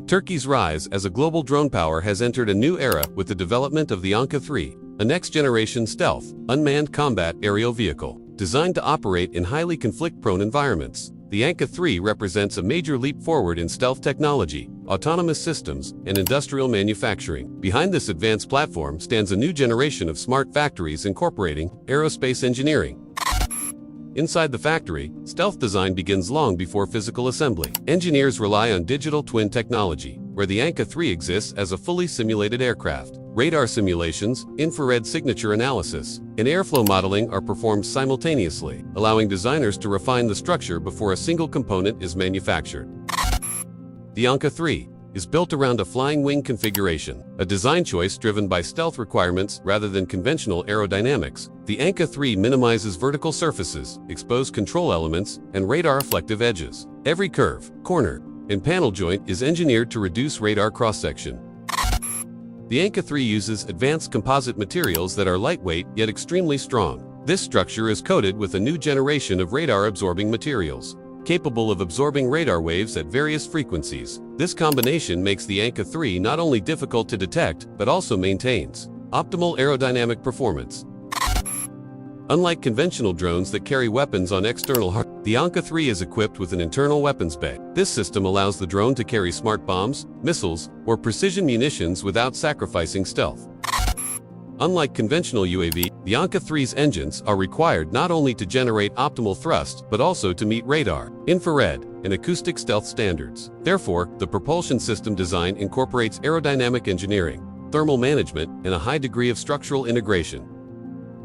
Turkey's rise as a global drone power has entered a new era with the development of the ANKA-3, a next-generation stealth, unmanned combat aerial vehicle. Designed to operate in highly conflict-prone environments, the ANKA-3 represents a major leap forward in stealth technology, autonomous systems, and industrial manufacturing. Behind this advanced platform stands a new generation of smart factories incorporating aerospace engineering. Inside the factory, stealth design begins long before physical assembly. Engineers rely on digital twin technology, where the ANKA-3 exists as a fully simulated aircraft. Radar simulations, infrared signature analysis, and airflow modeling are performed simultaneously, allowing designers to refine the structure before a single component is manufactured. The ANKA-3 is built around a flying wing configuration, a design choice driven by stealth requirements rather than conventional aerodynamics. The ANKA-3 minimizes vertical surfaces, exposed control elements, and radar-reflective edges. Every curve, corner, and panel joint is engineered to reduce radar cross-section. The ANKA-3 uses advanced composite materials that are lightweight yet extremely strong. This structure is coated with a new generation of radar-absorbing materials, capable of absorbing radar waves at various frequencies. This combination makes the ANKA-3 not only difficult to detect, but also maintains optimal aerodynamic performance. Unlike conventional drones that carry weapons on external hardware, the ANKA-3 is equipped with an internal weapons bay. This system allows the drone to carry smart bombs, missiles, or precision munitions without sacrificing stealth. Unlike conventional UAV, the ANKA-3's engines are required not only to generate optimal thrust, but also to meet radar, infrared, and acoustic stealth standards. Therefore, the propulsion system design incorporates aerodynamic engineering, thermal management, and a high degree of structural integration.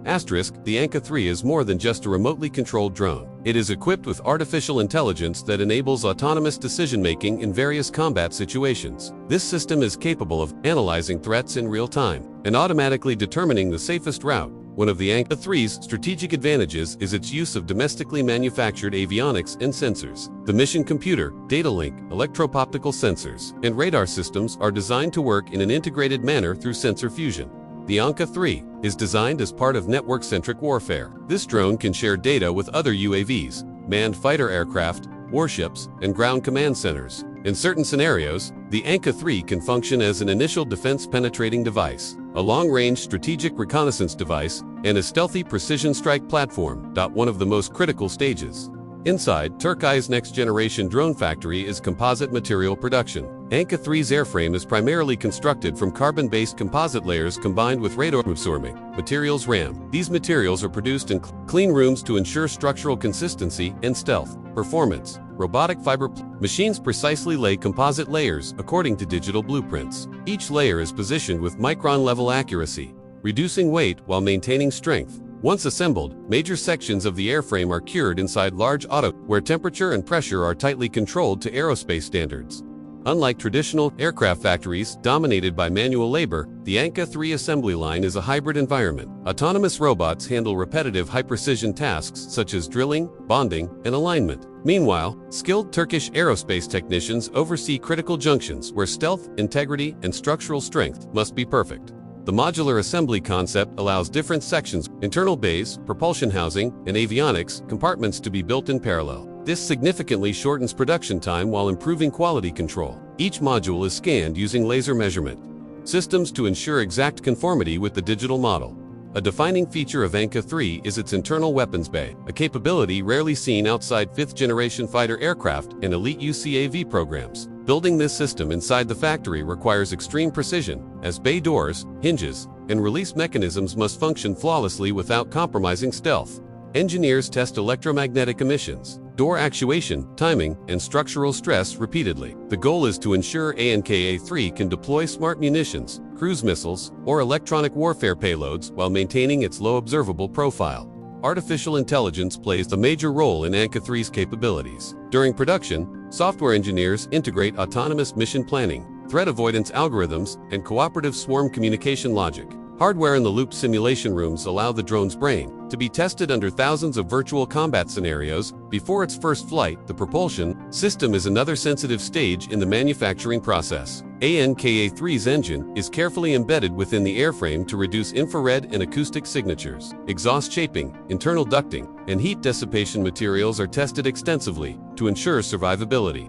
The ANKA-3 is more than just a remotely controlled drone. It is equipped with artificial intelligence that enables autonomous decision-making in various combat situations. This system is capable of analyzing threats in real time and automatically determining the safest route. One of the ANKA-3's strategic advantages is its use of domestically manufactured avionics and sensors. The mission computer, data link, electro-optical sensors, and radar systems are designed to work in an integrated manner through sensor fusion. The ANKA-3 is designed as part of network-centric warfare. This drone can share data with other UAVs, manned fighter aircraft, warships, and ground command centers. In certain scenarios, the ANKA-3 can function as an initial defense-penetrating device, a long-range strategic reconnaissance device, and a stealthy precision strike platform. One of the most critical stages. Inside, Turkey's next-generation drone factory is composite material production. ANKA-3's airframe is primarily constructed from carbon-based composite layers combined with radar-absorbing materials RAM. These materials are produced in clean rooms to ensure structural consistency and stealth performance. Robotic fiber machines precisely lay composite layers according to digital blueprints. Each layer is positioned with micron-level accuracy, reducing weight while maintaining strength. Once assembled, major sections of the airframe are cured inside large where temperature and pressure are tightly controlled to aerospace standards. Unlike traditional aircraft factories dominated by manual labor, the ANKA-3 assembly line is a hybrid environment. Autonomous robots handle repetitive high-precision tasks such as drilling, bonding, and alignment. Meanwhile, skilled Turkish aerospace technicians oversee critical junctions where stealth, integrity, and structural strength must be perfect. The modular assembly concept allows different sections, internal bays, propulsion housing, and avionics compartments to be built in parallel. This significantly shortens production time while improving quality control. Each module is scanned using laser measurement systems to ensure exact conformity with the digital model. A defining feature of ANKA-3 is its internal weapons bay, a capability rarely seen outside fifth-generation fighter aircraft and elite UCAV programs. Building this system inside the factory requires extreme precision, as bay doors, hinges, and release mechanisms must function flawlessly without compromising stealth. Engineers test electromagnetic emissions, door actuation, timing, and structural stress repeatedly. The goal is to ensure ANKA-3 can deploy smart munitions, cruise missiles, or electronic warfare payloads while maintaining its low observable profile. Artificial intelligence plays a major role in ANKA-3's capabilities. During production, software engineers integrate autonomous mission planning, threat avoidance algorithms, and cooperative swarm communication logic. Hardware-in-the-loop simulation rooms allow the drone's brain to be tested under thousands of virtual combat scenarios before its first flight. The propulsion system is another sensitive stage in the manufacturing process. ANKA-3's engine is carefully embedded within the airframe to reduce infrared and acoustic signatures. Exhaust shaping, internal ducting, and heat dissipation materials are tested extensively to ensure survivability.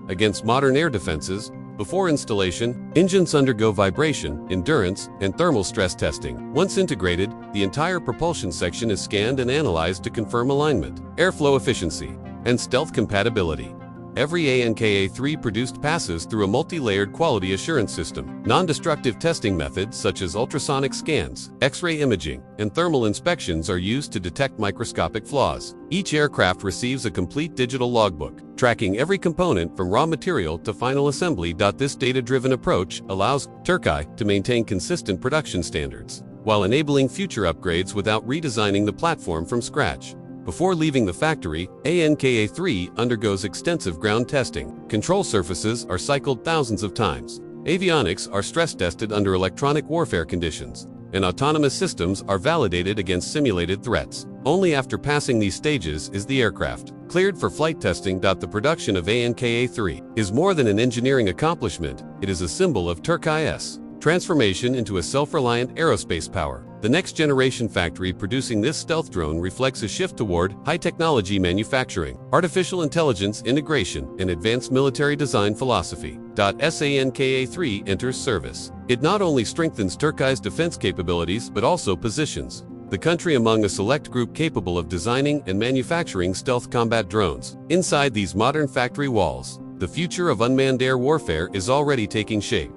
Against modern air defenses, Before installation, engines undergo vibration, endurance, and thermal stress testing. Once integrated, the entire propulsion section is scanned and analyzed to confirm alignment, airflow efficiency, and stealth compatibility. Every ANKA-3 produced passes through a multi-layered quality assurance system. Non-destructive testing methods such as ultrasonic scans, X-ray imaging, and thermal inspections are used to detect microscopic flaws. Each aircraft receives a complete digital logbook, tracking every component from raw material to final assembly. This data-driven approach allows Türkiye to maintain consistent production standards, while enabling future upgrades without redesigning the platform from scratch. Before leaving the factory, ANKA-3 undergoes extensive ground testing. Control surfaces are cycled thousands of times. Avionics are stress-tested under electronic warfare conditions, and autonomous systems are validated against simulated threats. Only after passing these stages is the aircraft cleared for flight testing. The production of ANKA-3 is more than an engineering accomplishment, it is a symbol of Türkiye's transformation into a self-reliant aerospace power. The next-generation factory producing this stealth drone reflects a shift toward high-technology manufacturing, artificial intelligence integration, and advanced military design philosophy. ANKA-3 enters service. It not only strengthens Türkiye's defense capabilities but also positions the country among a select group capable of designing and manufacturing stealth combat drones. Inside these modern factory walls, the future of unmanned air warfare is already taking shape.